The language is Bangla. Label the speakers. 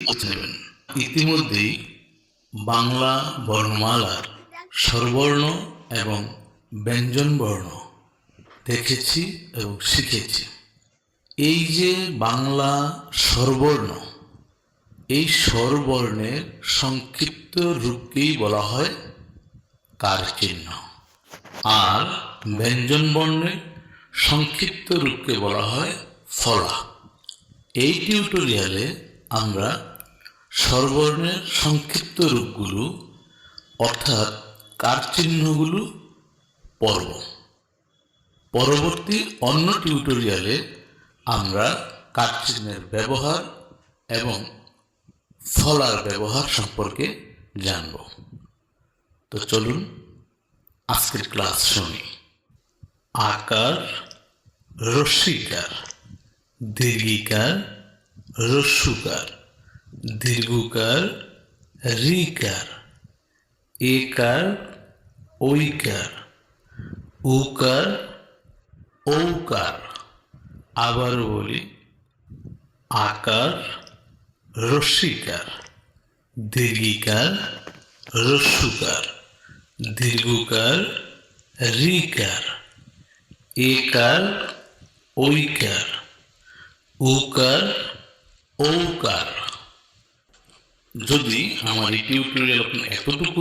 Speaker 1: নেবেন। ইতিমধ্যেই বাংলা বর্ণমালার স্বরবর্ণ এবং ব্যঞ্জনবর্ণ দেখেছি এবং শিখেছি। এই যে বাংলা স্বরবর্ণ, এই স্বরবর্ণের সংক্ষিপ্ত রূপকেই বলা হয় কার চিহ্ন, আর ব্যঞ্জনবর্ণের সংক্ষিপ্ত রূপকে বলা হয় ফলা। এই টিউটোরিয়ালে আমরা স্বরবর্ণের সংক্ষিপ্ত রূপগুলো অর্থাৎ কার চিহ্নগুলো পড়ব। পরবর্তী অন্য টিউটোরিয়ালে আমরা কার চিহ্নের ব্যবহার এবং ফলার ব্যবহার সম্পর্কে জানব। তো চলুন আজকের ক্লাস শুনি। আকার, রস্যিকার, দীর্ঘিকার, হ্রস্বকার, দীর্ঘকার, ঋকার, একার, ঐকার, উকার, ঔকার। আবার বলি, আকার, রস্যিকার, দীর্ঘিকার, হ্রস্বকার, দীর্ঘকার, ঋকার, একার, ঐকার, উকার, ঔকার। যদি আমার এই টিউটোরিয়াল আপনার এতটুকু